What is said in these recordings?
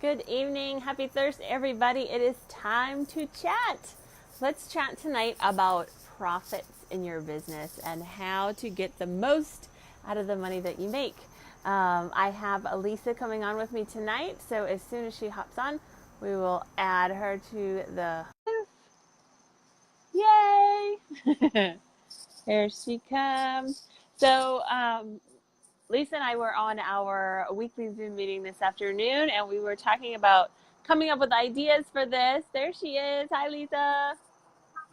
Good evening. Happy Thursday, everybody. It is time to chat. Let's chat tonight about profits in your business and how to get the most out of the money that you make. I have Elisa coming on with me tonight, so as soon as she hops on, we will add her to the. Yay! Here she comes. So, Lisa and I were on our weekly Zoom meeting this afternoon, and we were talking about coming up with ideas for this. There she is. Hi, Lisa.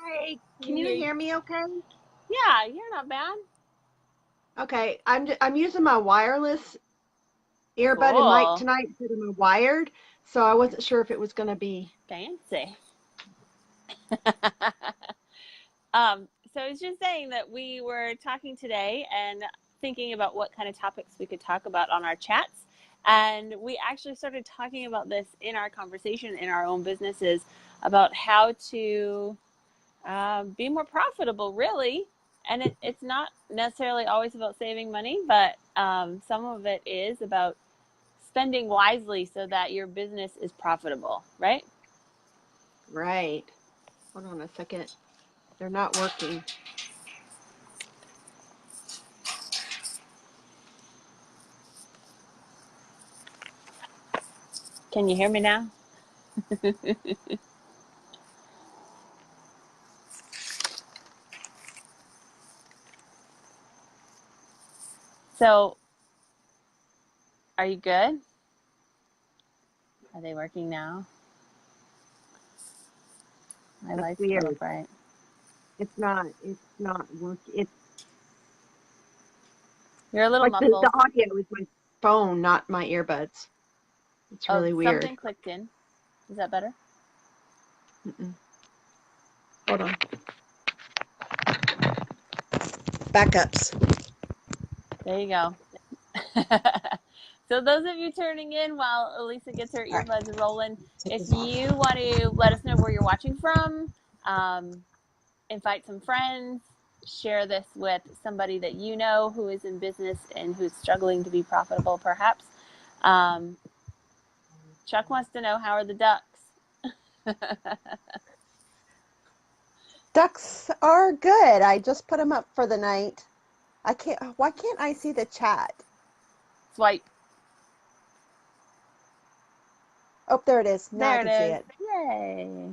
Hey, Can can you you hear? hear me okay? Yeah, you're not bad. Okay, I'm using my wireless earbud and mic Cool. tonight instead of my wired, so I wasn't sure if it was going to be. Fancy. So I was just saying that we were talking today and thinking about what kind of topics we could talk about on our chats. And we actually started talking about this in our conversation in our own businesses about how to be more profitable, really. And it's not necessarily always about saving money, but some of it is about spending wisely so that your business is profitable, right? Right. Hold on a second. They're not working. Can you hear me now? So, are you good? Are they working now? My That's light's a little weird. bright. It's not working. It's You're a little like the muffled. audio is my phone, not my earbuds. It's Oh, really weird. something clicked in. Is that better? Mm-mm. Hold on. Backups. There you go. So those of you turning in while Elisa gets her All right, earbuds rolling, take if this off. you want to let us know where you're watching from, um, invite some friends, share this with somebody that you know who is in business and who's struggling to be profitable, perhaps. Um, Chuck wants to know, how are the ducks? Ducks are good. I just put them up for the night. I can't. Why can't I see the chat? Swipe. Oh, there it is. Now I There it can see is. it. Yay.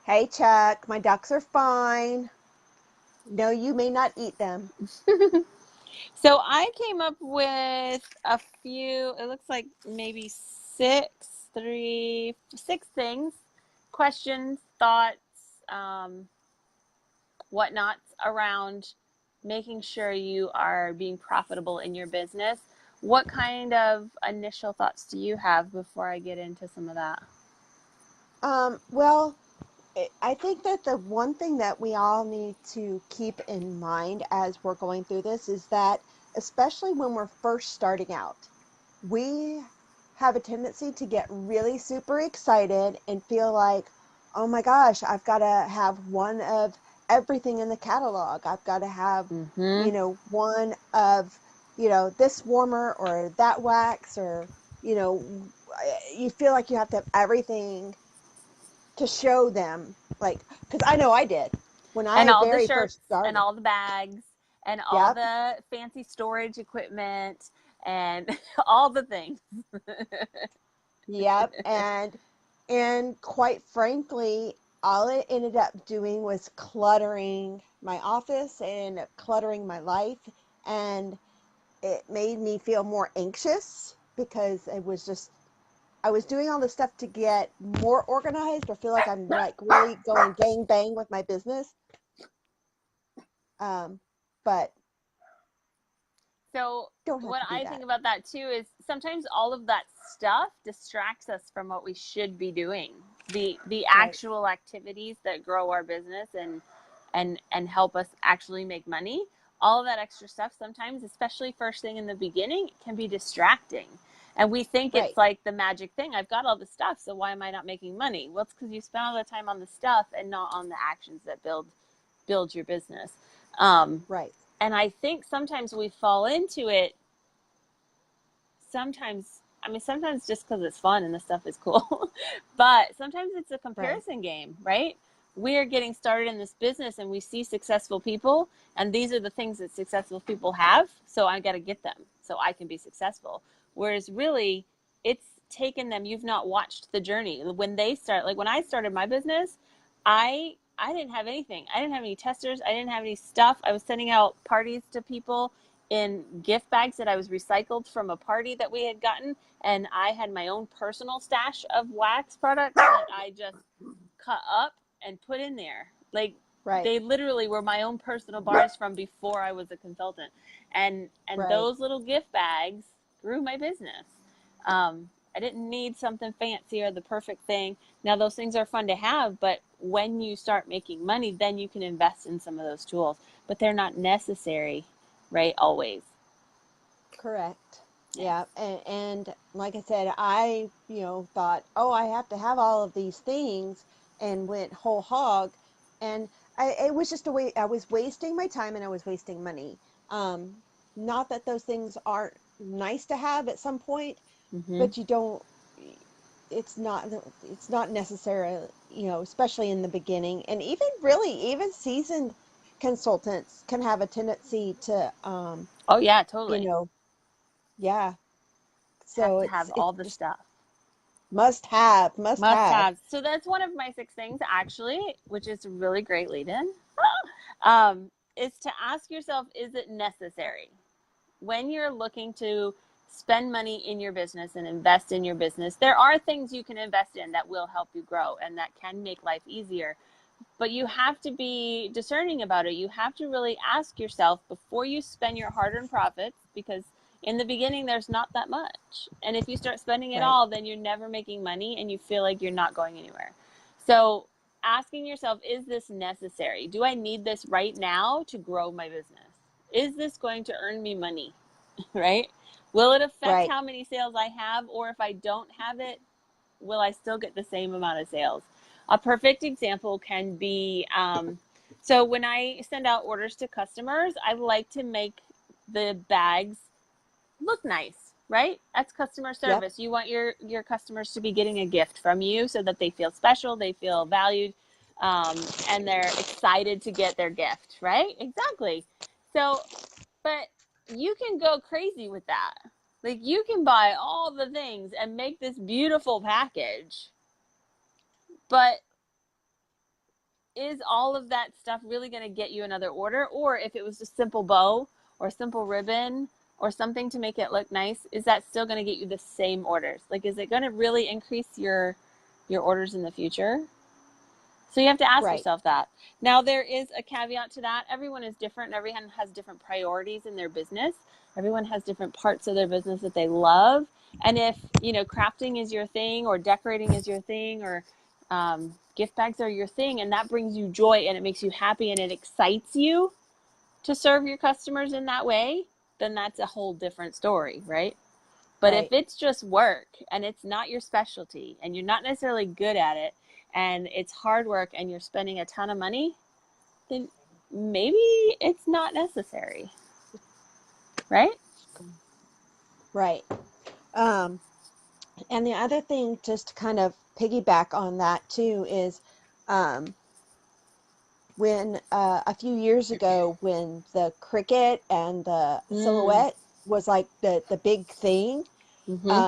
Hey, Chuck. My ducks are fine. No, you may not eat them. So I came up with a few, it looks like maybe six things, questions, thoughts, um, whatnots around making sure you are being profitable in your business. What kind of initial thoughts do you have before I get into some of that? Well, I think that the one thing that we all need to keep in mind as we're going through this is that, especially when we're first starting out, we have a tendency to get really super excited and feel like, oh my gosh, I've got to have one of everything in the catalog. I've got to have, Mm-hmm. one of, this warmer or that wax, or, you feel like you have to have everything to show them. Like, because I know I did when And I all the very shirts first and started. all the bags and all Yep. the fancy storage equipment and all the things. Yep. And quite frankly, all it ended up doing was cluttering my office and cluttering my life. And it made me feel more anxious because it was just, I was doing all this stuff to get more organized or feel like I'm like really going gang bang with my business. Um, but So don't have what to do I that. think about that too is sometimes all of that stuff distracts us from what we should be doing. The Right. actual activities that grow our business and help us actually make money. All of that extra stuff sometimes, especially first thing in the beginning, can be distracting. And we think it's Right. like the magic thing. I've got all the stuff, so why am I not making money? Well, it's because you spent all the time on the stuff and not on the actions that build your business. Um, Right. and I think sometimes we fall into it sometimes I mean, sometimes just because it's fun and the stuff is cool, but sometimes it's a Right. comparison game, right? We are getting started in this business and we see successful people, and these are the things that successful people have. So I got to get them so I can be successful. Whereas really, it's taken them. You've not watched the journey. When they start, like when I started my business, I didn't have anything. I didn't have any testers. I didn't have any stuff. I was sending out parties to people in gift bags that I was recycled from a party that we had gotten. And I had my own personal stash of wax products that I just cut up and put in there. Like Right. they literally were my own personal bars from before I was a consultant. And Right. those little gift bags grew my business. I didn't need something fancy or the perfect thing. Now those things are fun to have, but when you start making money, then you can invest in some of those tools. But they're not necessary, right? Always. Correct. Yeah. Yeah. And like I said, I, thought, oh, I have to have all of these things and went whole hog. And it was just a way, I was wasting my time and I was wasting money. Um, Not that those things aren't nice to have at some point, Mm-hmm. but you don't, it's not necessary, especially in the beginning. And even really, even seasoned consultants can have a tendency to, Oh yeah, you totally. know, yeah. Have So to have it's all the just stuff. must Must have. have. So that's one of my 6 things, actually, which is a really great lead in, is to ask yourself, is it necessary? When you're looking to spend money in your business and invest in your business, there are things you can invest in that will help you grow and that can make life easier. But you have to be discerning about it. You have to really ask yourself before you spend your hard-earned profits, because in the beginning there's not that much. And if you start spending it Right. all, then you're never making money and you feel like you're not going anywhere. So asking yourself, is this necessary? Do I need this right now to grow my business? Is this going to earn me money? Right? Will it affect Right. how many sales I have? Or if I don't have it, will I still get the same amount of sales? A perfect example can be, so when I send out orders to customers, I like to make the bags look nice, right? That's customer Yep. service. You want your customers to be getting a gift from you so that they feel special, they feel valued, and they're excited to get their gift, right? Exactly. So, but you can go crazy with that. Like you can buy all the things and make this beautiful package, but is all of that stuff really going to get you another order? Or if it was just simple bow or simple ribbon or something to make it look nice, is that still going to get you the same orders? Like, is it going to really increase your orders in the future? So you have to ask Right. yourself that. Now, there is a caveat to that. Everyone is different. Everyone has different priorities in their business. Everyone has different parts of their business that they love. And if, crafting is your thing or decorating is your thing or gift bags are your thing and that brings you joy and it makes you happy and it excites you to serve your customers in that way, then that's a whole different story, right? But if Right. it's just work and it's not your specialty and you're not necessarily good at it and it's hard work and you're spending a ton of money, then maybe it's not necessary, right? Right. Um, and the other thing, just to kind of piggyback on that too, is um, when a few years ago, when the cricket and the Mm. silhouette was like the big thing, Mm-hmm.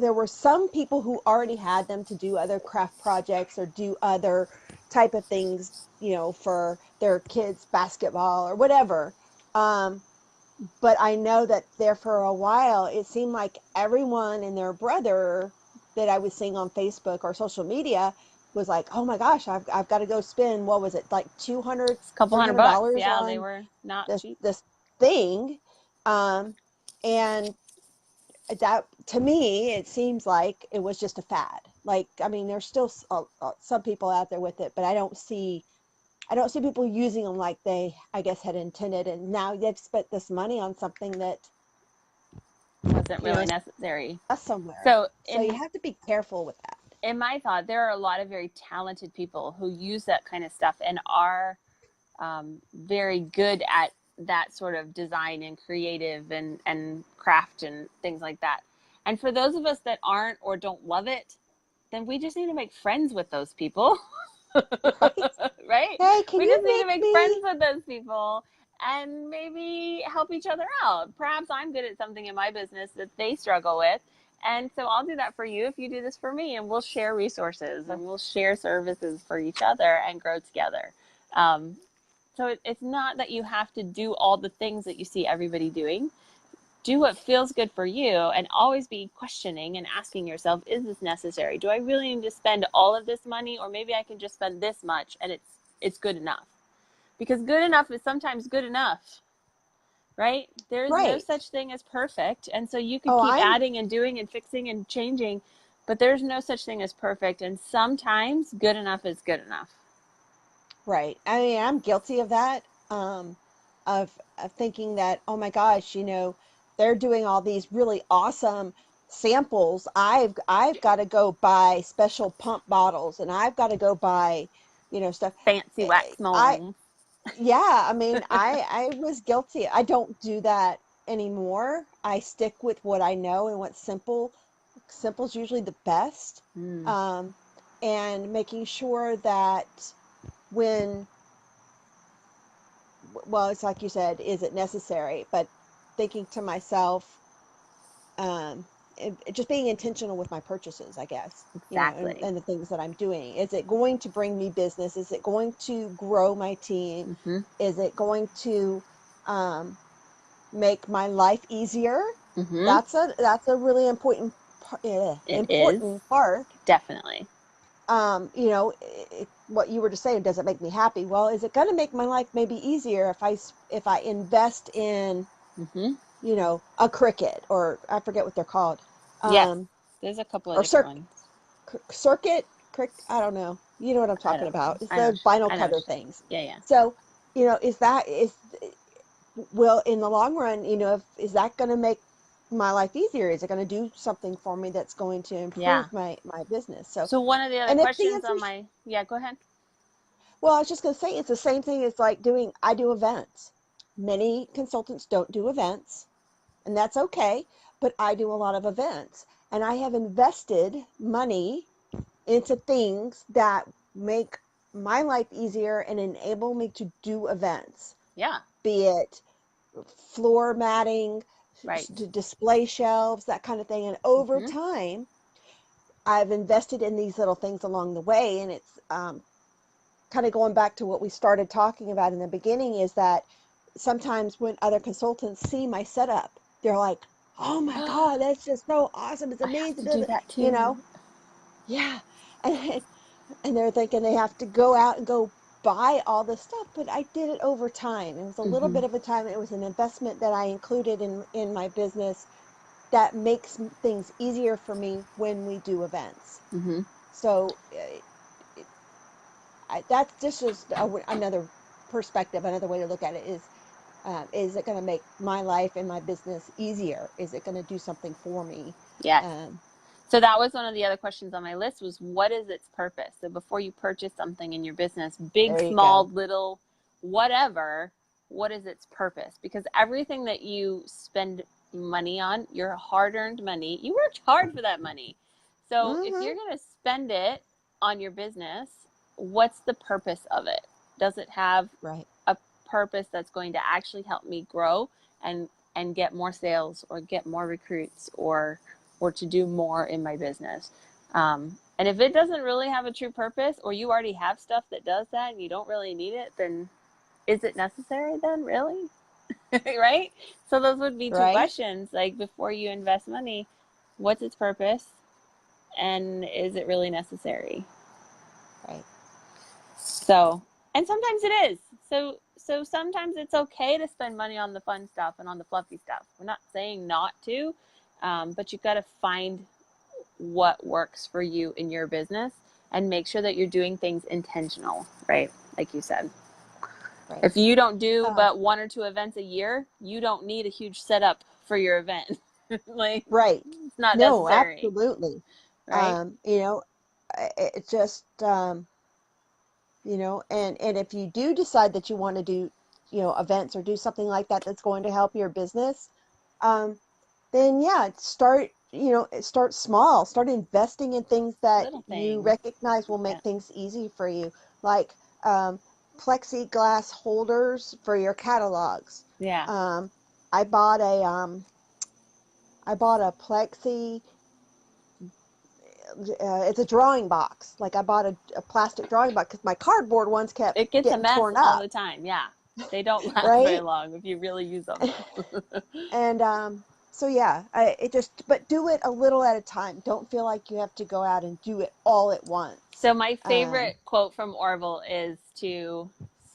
there were some people who already had them to do other craft projects or do other type of things, for their kids basketball or whatever. um, but I know that there for a while it seemed like everyone and their brother that I was seeing on Facebook or social media was like, oh my gosh, I've got to go spend, what was it, like 200 It's a couple three hundred hundred bucks. dollars Yeah, they on were not this cheap. this thing. um, and that, to me, it seems like it was just a fad. Like, I mean, there's still some people out there with it, but I don't see people using them like they, I guess, had intended. And now they've spent this money on something that, Wasn't really is necessary. somewhere. So So you have to be careful with that. in my thought, there are a lot of very talented people who use that kind of stuff and are very good at that sort of design and creative and craft and things like that. And for those of us that aren't or don't love it, then we just need to make friends with those people. Right. Right? Hey, can We you just need to make make friends me? with those people and maybe help each other out. Perhaps I'm good at something in my business that they struggle with. And so I'll do that for you if you do this for me, and we'll share resources and we'll share services for each other and grow together. Um, so it's not that you have to do all the things that you see everybody doing. Do what feels good for you, and always be questioning and asking yourself, is this necessary? Do I really need to spend all of this money, or maybe I can just spend this much and it's good enough? Because good enough is sometimes good enough, right? There is no Right. such thing as perfect. And so you could Oh, keep I'm adding and doing and fixing and changing, but there's no such thing as perfect. And sometimes good enough is good enough. right. I mean, I'm guilty of that. Of thinking that, oh my gosh, they're doing all these really awesome samples. I've got to go buy special pump bottles, and I've got to go buy, stuff. Fancy wax I mold. Yeah, I mean, I was guilty. I don't do that anymore. I stick with what I know and what's simple. Simple's usually the best. Mm. Um, and making sure that when, well, it's like you said, is it necessary? But thinking to myself, just being intentional with my purchases, I guess, Exactly. and the things that I'm doing. Is it going to bring me business? Is it going to grow my team? Mm-hmm. Is it going to um, make my life easier? Mm-hmm. That's a really It is. important part. Definitely. What you were just saying, does it make me happy? Well, is it going to make my life maybe easier if I invest in Mm-hmm. a cricket, or I forget what they're called, Yes. um, There's a couple of or different ones. circuit crick. I don't know. You know what I'm I talking don't know. about? It's the vinyl cutter things. Yeah, yeah. So, is will in the long run, is that going to make my life easier? Is it going to do something for me that's going to Yeah. improve my business? So, So one of the other and if the questions answer, on my, yeah, go ahead. well, I was just going to say it's the same thing as like I do events. Many consultants don't do events, and that's okay, but I do a lot of events, and I have invested money into things that make my life easier and enable me to do events, Yeah. be it floor matting, Right. to display shelves, that kind of thing. And over Mm-hmm. time, I've invested in these little things along the way. And it's kind of going back to what we started talking about in the beginning, is that sometimes when other consultants see my setup, they're like, oh my God, that's just so awesome. It's I have amazing. to do that You too. know, yeah. And, and they're thinking they have to go out and go buy all this stuff, but I did it over time. It was a little Mm-hmm. bit of a time. It was an investment that I included in my business that makes things easier for me when we do events. Mm-hmm. So that's just another perspective, another way to look at it is it going to make my life and my business easier? Is it going to do something for me? Yes. Um, So that was one of the other questions on my list, was what is its purpose? So before you purchase something in your business, big, there you small, go. little, whatever, what is its purpose? Because everything that you spend money on, your hard-earned money, you worked hard for that money. So if Mm-hmm. you're going to spend it on your business, what's the purpose of it? Does it have Right. a purpose that's going to actually help me grow and get more sales or get more recruits or to do more in my business? And if it doesn't really have a true purpose, or you already have stuff that does that and you don't really need it, then is it necessary then, really? Right? So those would be two Right. questions. Like, before you invest money, what's its purpose? And is it really necessary? Right. So, and sometimes it is. So sometimes it's okay to spend money on the fun stuff and on the fluffy stuff. We're not saying not to, but you've got to find what works for you in your business and make sure that you're doing things intentional, right? Like you said. Right. If you don't do Uh, but 1 or 2 events a year, you don't need a huge setup for your event. Like, right. it's not No, necessary, absolutely. right? You know, it's just, and if you do decide that you want to do, events or do something like that that's going to help your business, then yeah, start small. Start investing in things that Little you things. recognize will make Yeah. things easy for you, like plexiglass holders for your catalogs. Yeah. Um, I bought a plexi. It's a drawing box. Like I bought a plastic drawing box because my cardboard ones kept It gets a getting mess torn all up, the time. Yeah. They don't last very right? long if you really use them. And so yeah, but do it a little at a time. Don't feel like you have to go out and do it all at once. So my Um, favorite quote from Orville is to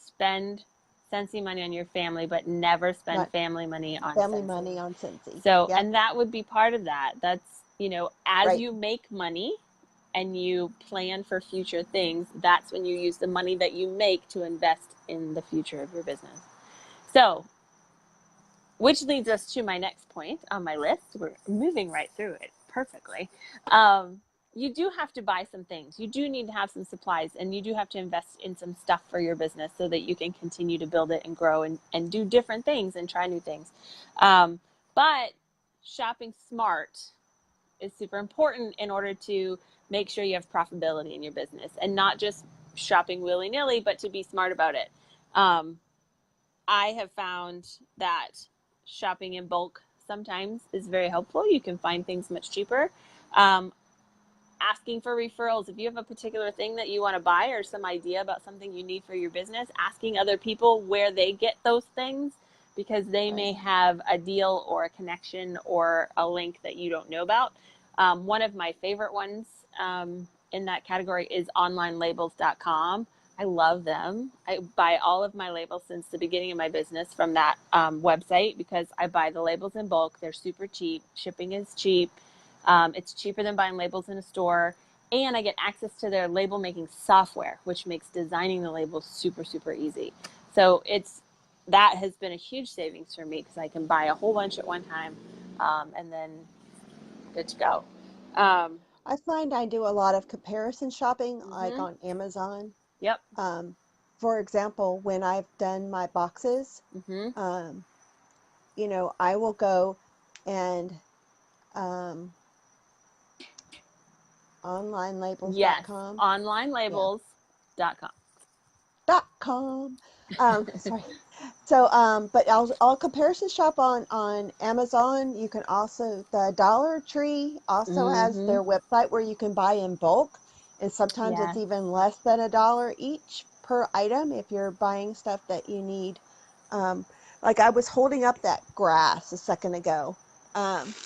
spend Scentsy money on your family, but never spend not family money on family Scentsy. money on Cincy. So, Yep, and that would be part of that. That's, as right. you make money and you plan for future things, that's when you use the money that you make to invest in the future of your business. So, which leads us to my next point on my list. We're moving right through it perfectly. You do have to buy some things. You do need to have some supplies, and you do have to invest in some stuff for your business so that you can continue to build it and grow and do different things and try new things. But shopping smart is super important in order to make sure you have profitability in your business and not just shopping willy-nilly, but to be smart about it. I have found that shopping in bulk sometimes is very helpful. You can find things much cheaper. Um, Asking for referrals. If you have a particular thing that you want to buy or some idea about something you need for your business, asking other people where they get those things, because they may Right. have a deal or a connection or a link that you don't know about. One of my favorite ones in that category is onlinelabels.com. I love them. I buy all of my labels since the beginning of my business from that website because I buy the labels in bulk. They're super cheap. Shipping is cheap. It's cheaper than buying labels in a store. And I get access to their label making software, which makes designing the labels super, super easy. So that has been a huge savings for me because I can buy a whole bunch at one time and then good to go. Um, I find I do a lot of comparison shopping, like mm-hmm. on Amazon. Yep. Um, for example, when I've done my boxes, Mm-hmm. um, I will go and um, Yes. onlinelabels.com. Yeah. Onlinelabels.com. .com. Sorry. So, but I'll comparison shop on Amazon. You can also the Dollar Tree also has Mm-hmm. their website where you can buy in bulk, and sometimes it's Yes. even less than $1 each per item if you're buying stuff that you need. Um, like I was holding up that grass a second ago.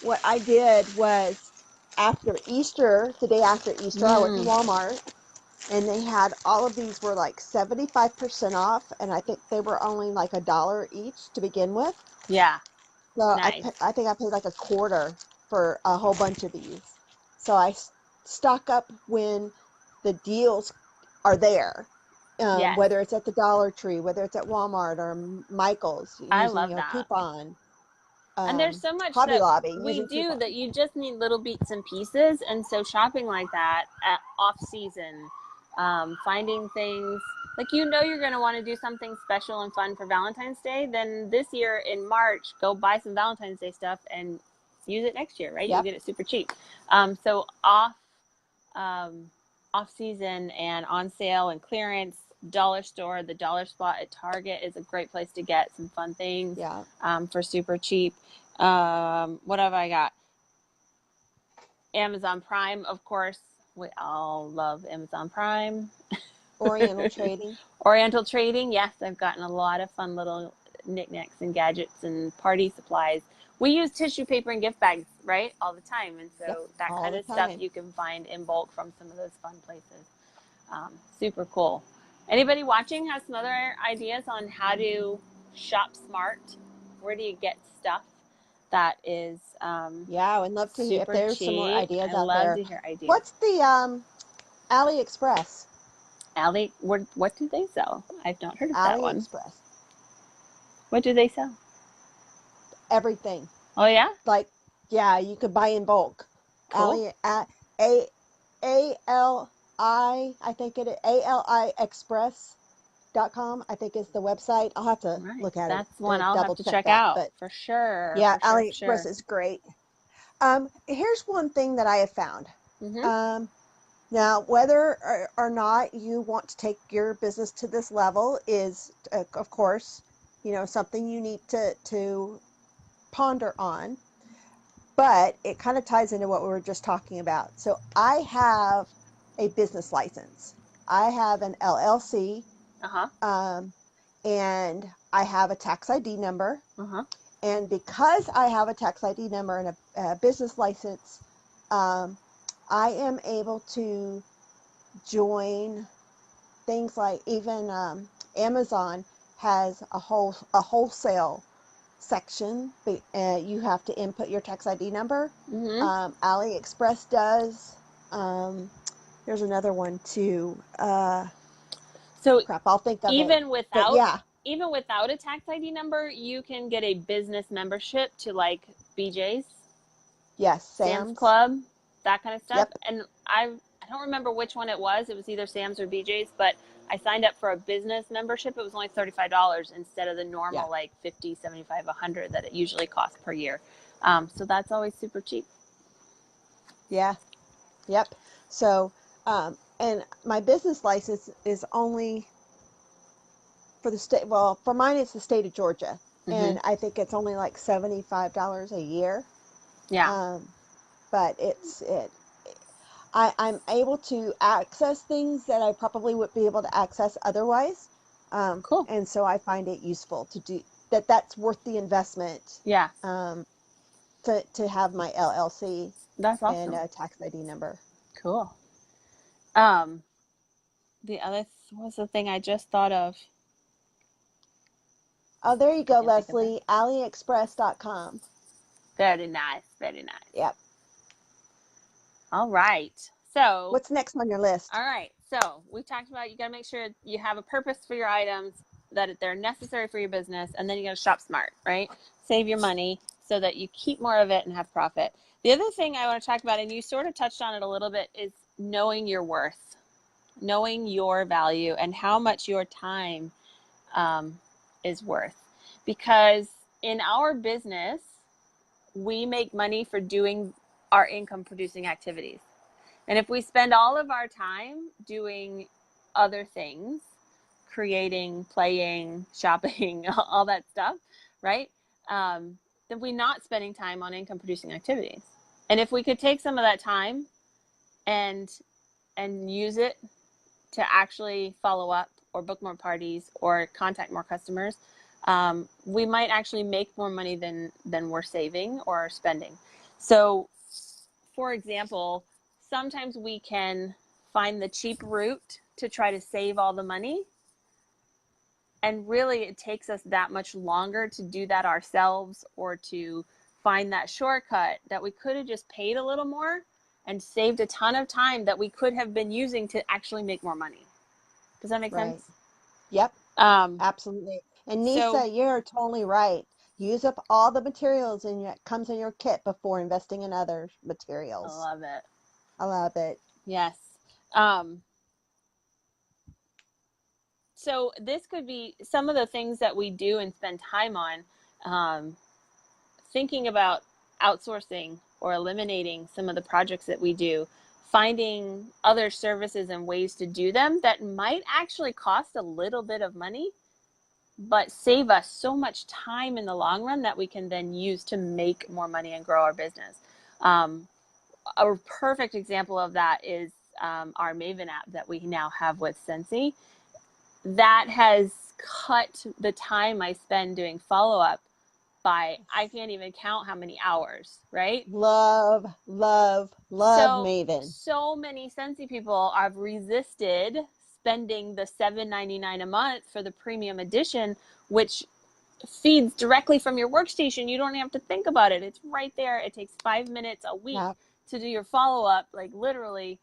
What I did was after Easter, the day after Easter, I went to Mm. Walmart and they had all of these were like 75% off, and I think they were only like $1 each to begin with. Yeah. So Nice. I think I paid like a quarter for a whole bunch of these. So I stock up when the deals are there, Yes. whether it's at the Dollar Tree, whether it's at Walmart or Michael's I using love that. coupon. And there's so much Hobby that Lobby we using do coupon. that you just need little beats and pieces. And so shopping like that at off season, finding things like you're going to want to do something special and fun for Valentine's Day. Then this year in March, go buy some Valentine's Day stuff and use it next year, right? You'll Yep. get it super cheap. So um, off season and on sale and clearance, dollar store, the dollar spot at Target is a great place to get some fun things Yeah. for super cheap. What have I got? Amazon Prime, of course. We all love Amazon Prime. Oriental Trading. Oriental Trading, yes, I've gotten a lot of fun little knickknacks and gadgets and party supplies. We use tissue paper and gift bags, right, all the time. And Yep. so that All kind the of stuff time. you can find in bulk from some of those fun places. Super cool. Anybody watching has some other ideas on how to shop smart? Where do you get stuff that is Yeah, I would love to hear if super there's some more cheap? ideas I out love there. to hear ideas. What's the AliExpress? What do they sell? I've not heard of that one. AliExpress. What do they sell? Everything. Oh yeah, Like, yeah, you could buy in bulk. cool. A L I think it is ALI Express. selective.com, I think is the website. I'll have to Right. look at it That's one to I'll have double to check check that. out But for sure. yeah, For sure. For AliExpress sure. is great. Here's one thing that I have found. Mm-hmm. Now, whether or not you want to take your business to this level is, of course, something you need to ponder on. But it kind of ties into what we were just talking about. So I have a business license. I have an LLC, Uh-huh. and I have a tax ID number. Uh-huh. And because I have a tax ID number and a business license, I am able to join things like even Amazon has a wholesale section. You have to input your tax ID number. Mm-hmm. AliExpress does. There's another one too. So Crap, I'll think of it. even But without yeah, even without a tax ID number, you can get a business membership to like BJ's, yes, Sam's Sam's. Club, that kind of stuff. Yep. And I don't remember which one it was. It was either Sam's or BJ's, but I signed up for a business membership. It was only $35 instead of the Yeah. normal like 50, 75, 100 that it usually costs per year. So that's always super cheap. Yeah. Yep. So, and my business license is only for the state. Well, for mine, it's the state of Georgia, Mm-hmm. and I think it's only like $75 a year. Yeah. Um, but I'm able to access things that I probably would be able to access otherwise. Cool. And so I find it useful to do that. That's worth the investment. Yeah. To have my LLC That's and awesome. a tax ID number. Cool. The other was the thing I just thought of. Oh, there you I go, can't think of it. Leslie. AliExpress.com. Very nice. Very nice. Yep. All right. So, What's next on your list? all right. So we talked about you got to make sure you have a purpose for your items, that they're necessary for your business, and then you got to shop smart, right? Save your money so that you keep more of it and have profit. The other thing I want to talk about, and you sort of touched on it a little bit, is knowing your worth, knowing your value, and how much your time is worth. Because in our business, we make money for doing our income producing activities. And if we spend all of our time doing other things, creating, playing, shopping, all that stuff, right? Then we're not spending time on income producing activities. And if we could take some of that time and use it to actually follow up or book more parties or contact more customers, we might actually make more money than we're saving or spending. So, for example, sometimes we can find the cheap route to try to save all the money. And really, it takes us that much longer to do that ourselves or to find that shortcut that we could have just paid a little more and saved a ton of time that we could have been using to actually make more money. Does that make Right. sense? Yep. Um, Absolutely. And so Nisa, you're totally right. Use up all the materials and that comes in your kit before investing in other I materials. love it. I love it. Yes. So this could be some of the things that we do and spend time on, thinking about outsourcing or eliminating some of the projects that we do, finding other services and ways to do them that might actually cost a little bit of money, but save us so much time in the long run that we can then use to make more money and grow our business. A perfect example of that is our Maven app that we now have with Sensi. That has cut the time I spend doing follow-up by, I can't even count how many hours, right? Love, love, love Maven. So many Sensi people have resisted spending the $7.99 a month for the premium edition, which feeds directly from your workstation. You don't have to think about it. It's right there. It takes 5 minutes a week to do your follow-up, like literally.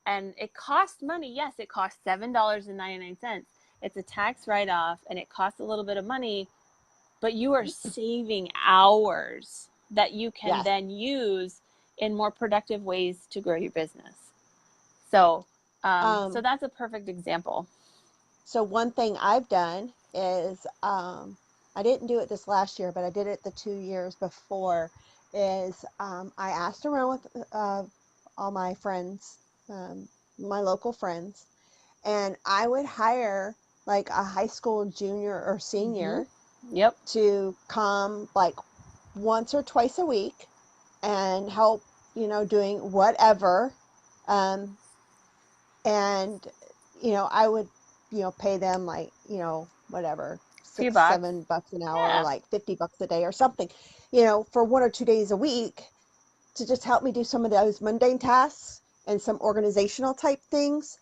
And it costs money. Yes, it costs $7.99. It's a tax write-off and it costs a little bit of money, but you are saving hours that you can then use in more productive ways to grow your business. So, so that's a perfect example. So one thing I've done is, I didn't do it this last year, but I did it the 2 years before, is I asked around with all my friends, um, my local friends, and I would hire like a high school junior or Mm-hmm. senior Yep. to come like once or twice a week and help, doing whatever. Um, and, I would, pay them like, whatever, Few six, bucks. $7 an hour, Yeah. like $50 a day or something, for 1 or 2 days a week to just help me do some of those mundane tasks and some organizational type things.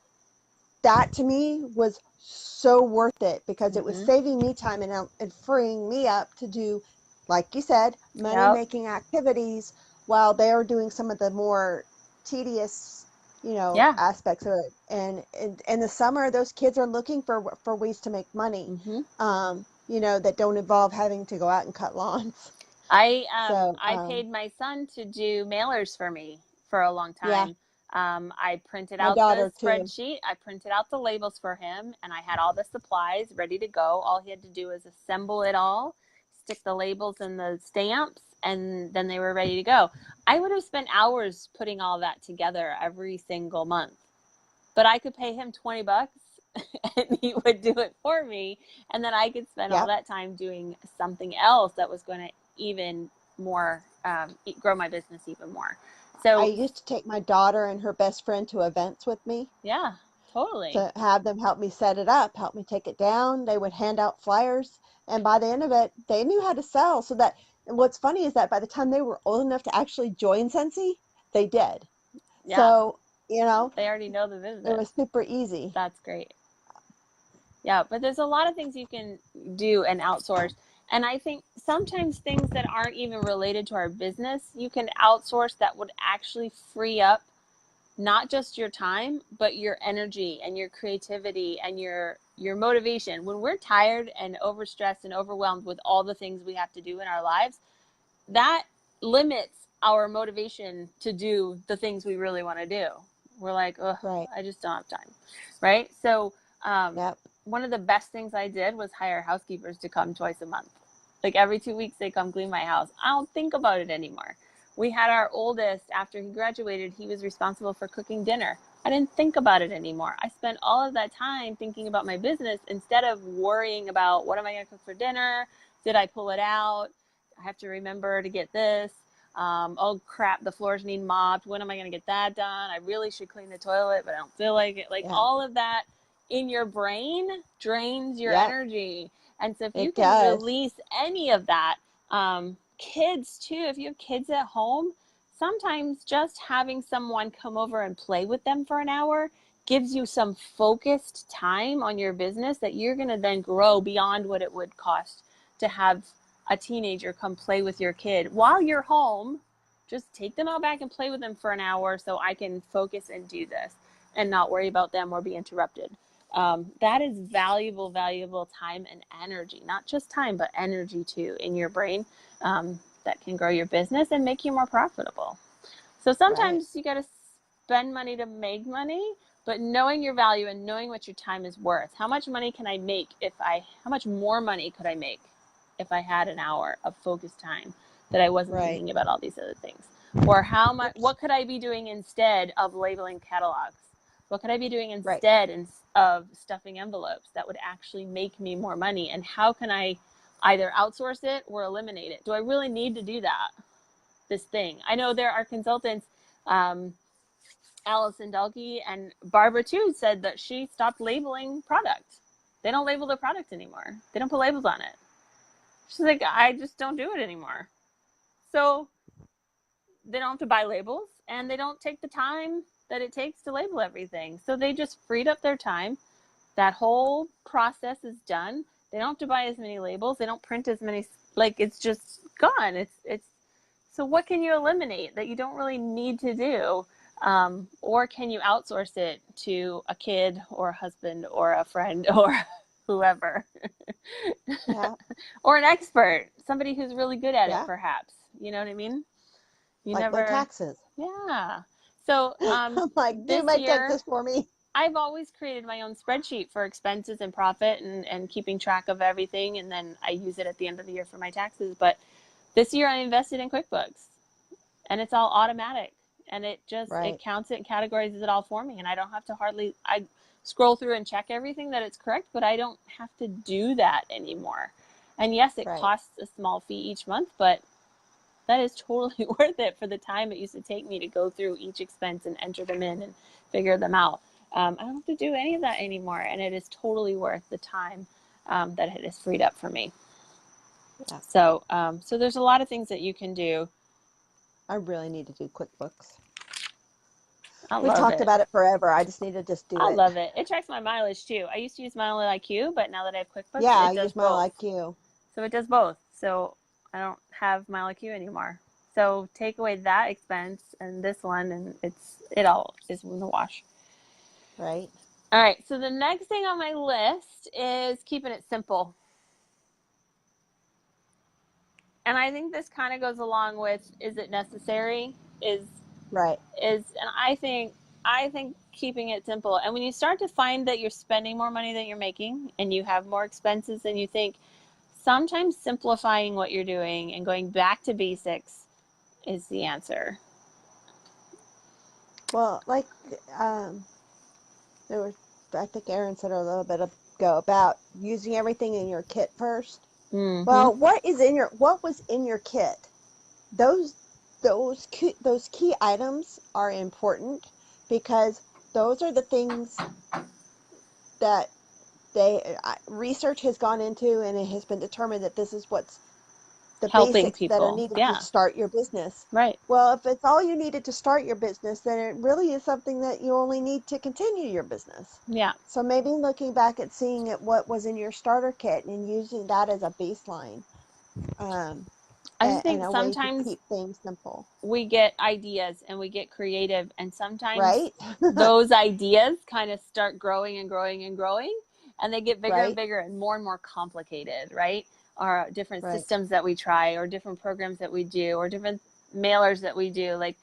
That to me was so worth it because it was Mm-hmm. saving me time and freeing me up to do, like you said, money Yep. making activities while they're doing some of the more tedious, Yeah. aspects of it. And in the summer, those kids are looking for ways to make money, Mm-hmm. that don't involve having to go out and cut lawns. So, I paid my son to do mailers for me for a long yeah, time. I printed my out the daughter too. spreadsheet. I printed out the labels for him, and I had all the supplies ready to go. All he had to do was assemble it all, stick the labels and the stamps, and then they were ready to go. I would have spent hours putting all that together every single month, but I could pay him $20 and he would do it for me. And then I could spend all Yep. that time doing something else that was going to even more grow my business even more. I So, used to take my daughter and her best friend to events with me yeah, totally. to have them help me set it up, help me take it down. They would hand out flyers, and by the end of it, they knew how to sell. So that, and what's funny is that by the time they were old enough to actually join Scentsy, they did. Yeah, So, they already know the it business. was super easy. That's great. Yeah, but there's a lot of things you can do and outsource. And I think sometimes things that aren't even related to our business, you can outsource that would actually free up not just your time, but your energy and your creativity and your motivation. When we're tired and overstressed and overwhelmed with all the things we have to do in our lives, that limits our motivation to do the things we really want to do. We're like, oh, Right. I just don't have time, right? So Yep. one of the best things I did was hire housekeepers to come twice a month. Like every 2 weeks, they come clean my house. I don't think about it anymore. We had our oldest, after he graduated, he was responsible for cooking dinner. I didn't think about it anymore. I spent all of that time thinking about my business instead of worrying about what am I going to cook for dinner? Did I pull it out? I have to remember to get this. Oh crap, the floors need mopped. When am I going to get that done? I really should clean the toilet, but I don't feel like it. Like Yeah. all of that in your brain drains your Yep. energy. And so if you It can does. release any of that, kids too, if you have kids at home, sometimes just having someone come over and play with them for an hour gives you some focused time on your business that you're going to then grow beyond what it would cost to have a teenager come play with your kid while you're home. Just take them out back and play with them for an hour so I can focus and do this and not worry about them or be interrupted. That is valuable, valuable time and energy, not just time, but energy too in your brain, that can grow your business and make you more profitable. So Right. sometimes you got to spend money to make money, but knowing your value and knowing what your time is worth. How much money can I make how much more money could I make if I had an hour of focused time that I wasn't Right. thinking about all these other things? Or Oops. what could I be doing instead of labeling catalogs? What could I be doing Right. instead of stuffing envelopes that would actually make me more money? And how can I either outsource it or eliminate it? Do I really need to do that? This thing. I know there are consultants, um, Allison Delkey and Barbara too said that she stopped labeling product. They don't label the product anymore. They don't put labels on it. She's like, I just don't do it anymore. So they don't have to buy labels and they don't take the time that it takes to label everything. So they just freed up their time. That whole process is done. They don't have to buy as many labels. They don't print as many. Like it's just gone. It's so what can you eliminate that you don't really need to do? Or can you outsource it to a kid or a husband or a friend or whoever? Yeah. Or an expert, somebody who's really good at it, Yeah. perhaps. You know what I mean? You Like my never, taxes. yeah. So I'm like, do this my year, taxes for me. I've always created my own spreadsheet for expenses and profit and keeping track of everything. And then I use it at the end of the year for my taxes. But this year I invested in QuickBooks and it's all automatic. And it just, it Right. counts it and categorizes it all for me. And I don't have to I scroll through and check everything that it's correct, but I don't have to do that anymore. And yes, it Right. costs a small fee each month, but that is totally worth it for the time it used to take me to go through each expense and enter them in and figure them out. I don't have to do any of that anymore, and it is totally worth the time that it is freed up for me. Yeah. So there's a lot of things that you can do. I really need to do QuickBooks. I We love talked it. about it forever. I just need to just do I it. love it. It tracks my mileage too. I used to use MileIQ, but now that I have QuickBooks, Yeah, I it does use my both. IQ. So it does both. So I don't have MileIQ anymore. So take away that expense and this one, and it all is in the wash. Right. All right. So the next thing on my list is keeping it simple. And I think this kind of goes along with, is it necessary? Right. And I think keeping it simple. And when you start to find that you're spending more money than you're making and you have more expenses than you think, sometimes simplifying what you're doing and going back to basics is the answer. Well, like there was, I think Aaron said a little bit ago about using everything in your kit first. Mm-hmm. Well, what was in your kit? Those those key items are important because those are the things that research has gone into, and it has been determined that this is what's the Helping basics that are people. needed to Yeah. start your business. Right. Well, if it's all you needed to start your business, then it really is something that you only need to continue your business. Yeah. So maybe looking back at seeing at what was in your starter kit and using that as a baseline, um, I just and think a way to sometimes keep things simple. we get ideas and we get creative, and sometimes Right? those ideas kind of start growing and growing and growing, and they get bigger and Right? bigger and more complicated, right? Or different Right. systems that we try, or different programs that we do, or different mailers that we do. Like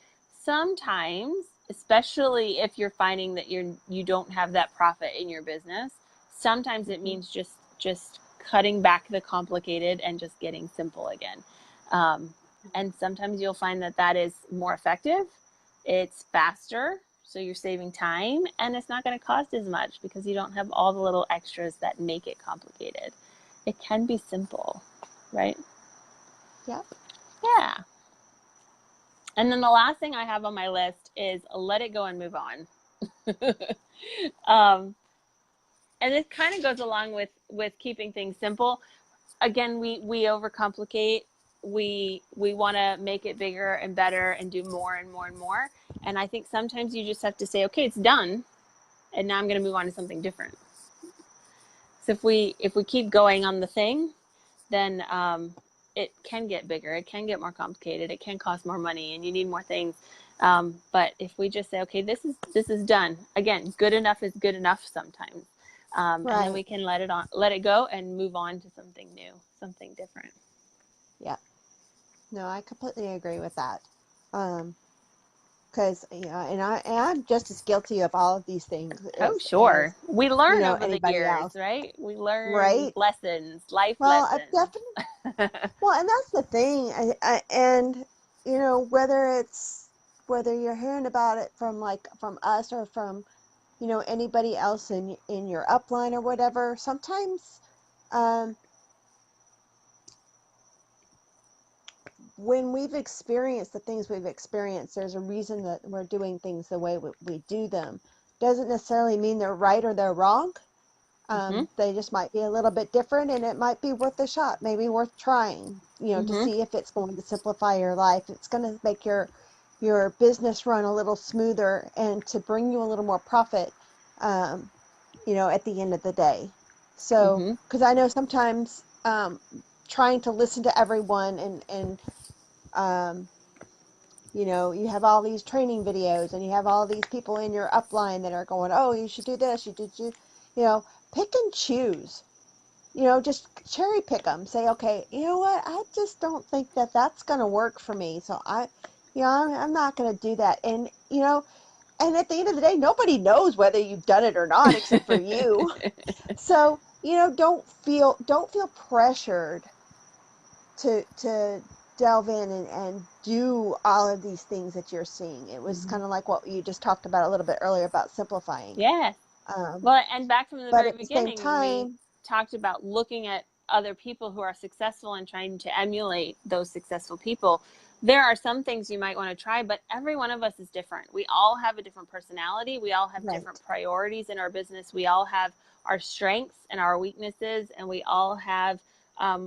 sometimes, especially if you're finding that you don't have that profit in your business, sometimes it Mm-hmm. means just cutting back the complicated and just getting simple again. um, and sometimes you'll find that that is more effective, it's faster, so you're saving time, and it's not going to cost as much because you don't have all the little extras that make it complicated. It can be simple, right? Yep. Yeah. And then the last thing I have on my list is let it go and move on. um, and this kind of goes along with keeping things simple. Again, we overcomplicate. We want to make it bigger and better and do more and more and more. And I think sometimes you just have to say, okay, it's done, and now I'm going to move on to something different. So if we keep going on the thing, then it can get bigger, it can get more complicated, it can cost more money, and you need more things. But if we just say, okay, this is done. Again, good enough is good enough sometimes, and then Right. we can let it go, and move on to something new, something different. Yep. No, I completely agree with that. Because I'm just as guilty of all of these things Oh, as sure. We learn over the anybody years, else. right? We learn Right? lessons, life Well, I lessons. definitely. Well, and that's the thing. And whether you're hearing about it from from us or from anybody else in your upline or whatever, sometimes um, when we've experienced the things we've experienced, there's a reason that we're doing things the way we do them. Doesn't necessarily mean they're right or they're wrong. Mm-hmm. They just might be a little bit different, and it might be worth a shot, maybe worth trying, to Mm-hmm. see if it's going to simplify your life. It's going to make your business run a little smoother and to bring you a little more profit, at the end of the day. So, Mm-hmm. because I know sometimes trying to listen to everyone and um, you have all these training videos and you have all these people in your upline that are going, oh, you should do this, pick and choose, just cherry pick them. Say, okay, you know what? I just don't think that that's going to work for me. So I'm not going to do that. And, And at the end of the day, nobody knows whether you've done it or not except for you. So, don't feel pressured to delve in and do all of these things that you're seeing. It was Mhm. kind of like what you just talked about a little bit earlier about simplifying. Yeah. Um, Well, and back from the but very at the same beginning when we time, talked about looking at other people who are successful and trying to emulate those successful people, there are some things you might want to try, but every one of us is different. We all have a different personality. We all have different right, priorities in our business. We all have our strengths and our weaknesses, and we all have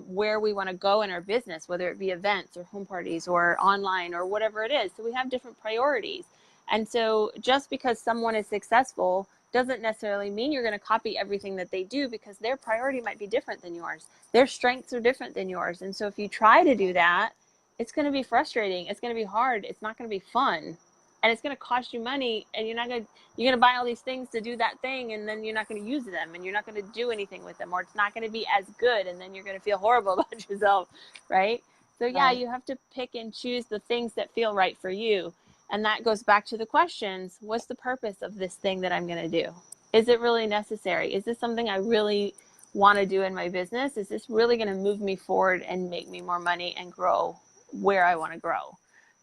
where we want to go in our business, whether it be events or home parties or online or whatever it is. So we have different priorities. And so just because someone is successful doesn't necessarily mean you're going to copy everything that they do, because their priority might be different than yours. Their strengths are different than yours. And so if you try to do that, it's going to be frustrating. It's going to be hard. It's not going to be fun. And it's going to cost you money, and you're going to buy all these things to do that thing, and then you're not going to use them, and you're not going to do anything with them, or it's not going to be as good, and then you're going to feel horrible about yourself, right? So yeah, right, you have to pick and choose the things that feel right for you. And that goes back to the questions. What's the purpose of this thing that I'm going to do? Is it really necessary? Is this something I really want to do in my business? Is this really going to move me forward and make me more money and grow where I want to grow?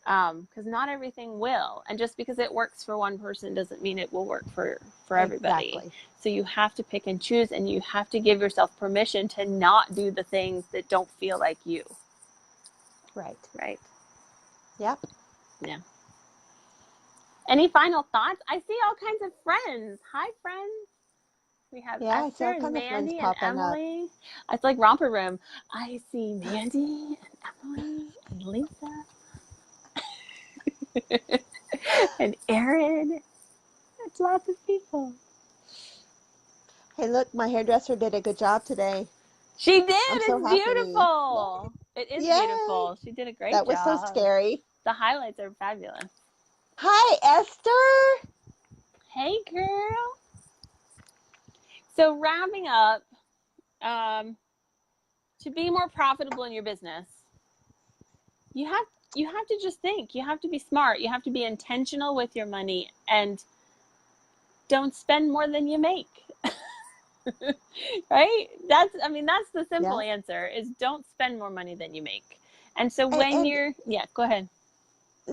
Because not everything will. And just because it works for one person doesn't mean it will work for everybody. exactly. So you have to pick and choose, and you have to give yourself permission to not do the things that don't feel like you. Right. Right? Yep. Yeah. Any final thoughts? I see all kinds of friends. Hi, friends. We have Yeah, I see Esther all and kinds of friends Mandy and popping up. Emily. It's like romper room. I see Mandy and Emily and Lisa and Erin. It's lots of people. Hey, look, my hairdresser did a good job today. She did. I'm so It's happy. beautiful. It is Yay! beautiful. She did a great That was so job. scary. The highlights are fabulous. Hi, Esther. Hey, girl. So wrapping up, um, to be more profitable in your business, you have you have to just think. You have to be smart. You have to be intentional with your money, and don't spend more than you make. Right? That's the simple Yeah. answer, is don't spend more money than you make. And so when And you're, yeah, go ahead.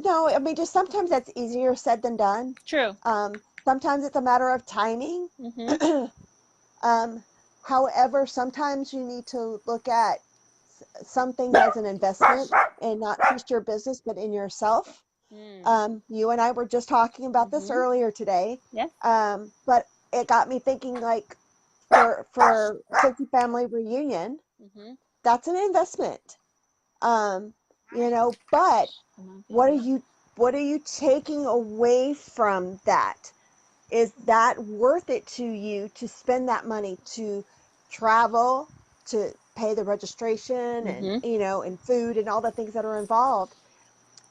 no, I mean, just sometimes that's easier said than done. True. Sometimes it's a matter of timing. Mm-hmm. Um, However, sometimes you need to look at some things as an investment and not just your business, but in yourself. Mm. You and I were just talking about this Mm-hmm. earlier today. Yes. But it got me thinking, like, for Cincy Family Reunion, Mm-hmm. that's an investment. But what are you what are you taking away from that? Is that worth it to you to spend that money to travel, to pay the registration and Mm-hmm. and food and all the things that are involved?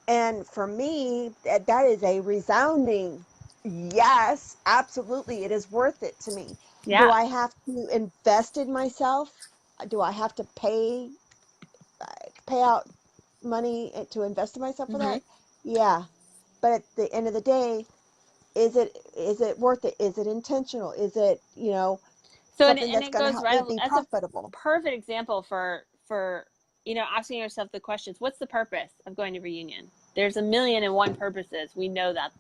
And for me, that is a resounding yes, absolutely. It is worth it to me. Do Yeah. I have to invest in myself? Do I have to pay out money to invest in myself for Mm-hmm. that? Yeah. But at the end of the day, is it worth it? Is it intentional? Is it, So something and that's it going to goes help me right. be That's a profitable? perfect example for asking yourself the questions. What's the purpose of going to reunion? There's a million and one purposes. We know that.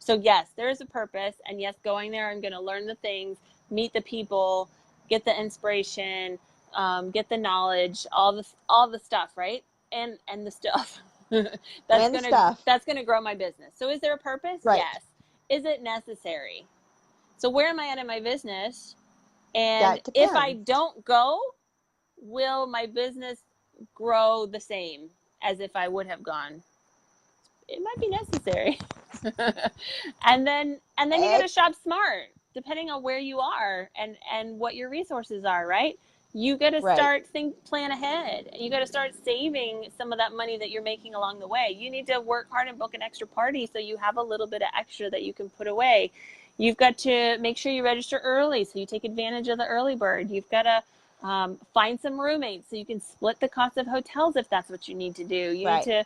So yes, there is a purpose, and yes, going there, I'm going to learn the things, meet the people, get the inspiration, get the knowledge, all the stuff, right? And the stuff that's And the gonna stuff. that's gonna grow my business. So is there a purpose? Right. Yes. Is it necessary? So where am I at in my business? And That if I depends. don't go, will my business grow the same as if I would have gone? It might be necessary. and then you got Eh, to shop smart, depending on where you are and what your resources are, right? You got to right. start plan ahead. You got to start saving some of that money that you're making along the way. You need to work hard and book an extra party so you have a little bit of extra that you can put away. You've got to make sure you register early so you take advantage of the early bird. You've got to find some roommates so you can split the cost of hotels if that's what you need to do. You need Right. to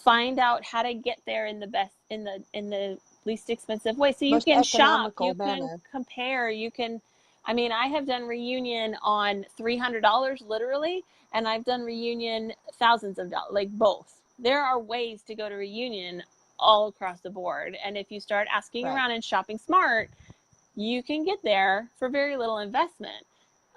find out how to get there in the least expensive way. So you Most can shop, economical you can manner. compare, you can, I mean, I have done reunion on $300 literally, and I've done reunion thousands of dollars, like both. There are ways to go to reunion all across the board. And if you start asking Right. around and shopping smart, you can get there for very little investment.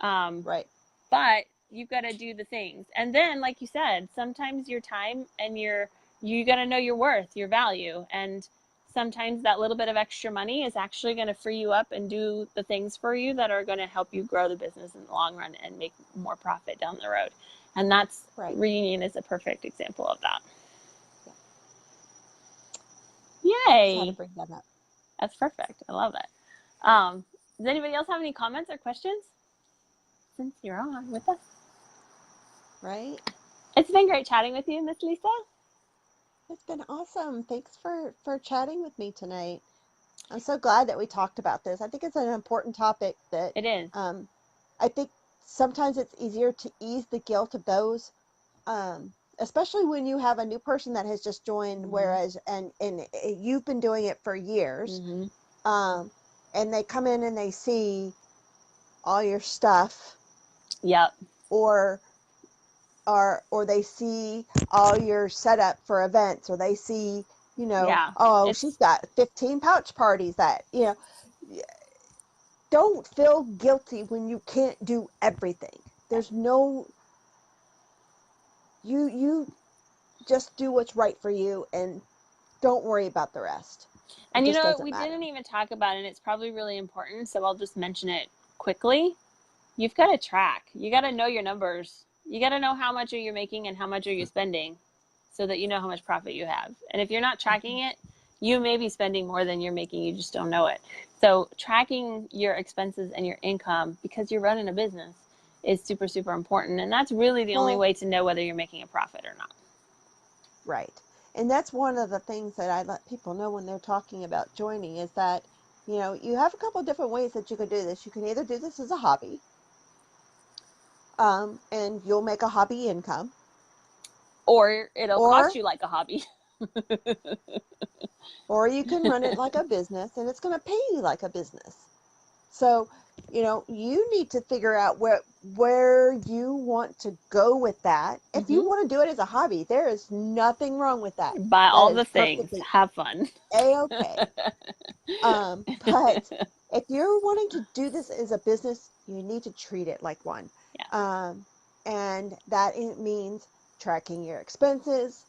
Right. But you've got to do the things. And then, like you said, sometimes your time and you got to know your worth, your value. And sometimes that little bit of extra money is actually going to free you up and do the things for you that are going to help you grow the business in the long run and make more profit down the road. And that's Right. reunion is a perfect example of that. Yeah. Just had to Yay. bring that up. That's perfect. I love it. Does anybody else have any comments or questions since you're on with us? Right. It's been great chatting with you, Miss Lisa. It's been awesome. Thanks for chatting with me tonight. I'm so glad that we talked about this. I think it's an important topic that It is. I think sometimes it's easier to ease the guilt of those, especially when you have a new person that has just joined, Mm-hmm. whereas and you've been doing it for years, Mm-hmm. and they come in and they see all your stuff, Yep. or they see all your setup for events, or they see, Yeah. oh, It's she's got 15 pouch parties that, don't feel guilty when you can't do everything. There's no, you just do what's right for you and don't worry about the rest. It and just we doesn't matter. didn't even talk about it, and it's probably really important, so I'll just mention it quickly. You've got to track. You got to know your numbers. You got to know how much are you making and how much are you spending so that you know how much profit you have. And if you're not tracking it, you may be spending more than you're making. You just don't know it. So tracking your expenses and your income, because you're running a business, is super, super important. And that's really the only way to know whether you're making a profit or not. Right. And that's one of the things that I let people know when they're talking about joining, is that, you have a couple of different ways that you can do this. You can either do this as a hobby, and you'll make a hobby income. Or it'll Or cost you like a hobby. or you can run it like a business, and it's going to pay you like a business. So, you need to figure out where you want to go with that. If you want to do it as a hobby, there is nothing wrong with that. Buy all That the is things. perfectly Have fun. A-okay. But if you're wanting to do this as a business, you need to treat it like one. Yeah. And that it means tracking your expenses,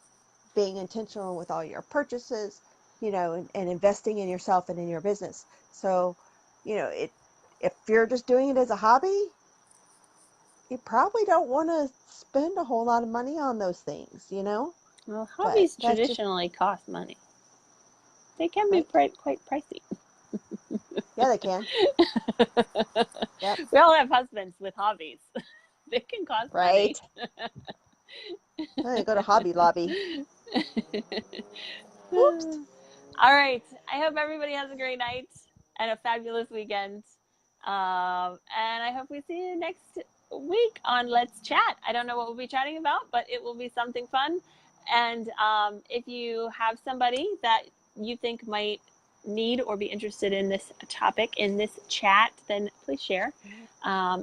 being intentional with all your purchases, and investing in yourself and in your business. So, if you're just doing it as a hobby, you probably don't want to spend a whole lot of money on those things, Well, But hobbies that's just traditionally cost money. They can be right. quite pricey. Yeah, they can. Yep. We all have husbands with hobbies. They can cost Right. money. Go to Hobby Lobby. Oops. All right. I hope everybody has a great night and a fabulous weekend. And I hope we see you next week on Let's Chat. I don't know what we'll be chatting about, but it will be something fun. And if you have somebody that you think might need or be interested in this topic in this chat, then please share.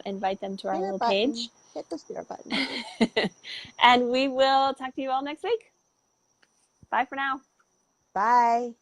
Invite them to our Share little button. page. Hit the share button. And we will talk to you all next week. Bye for now. Bye.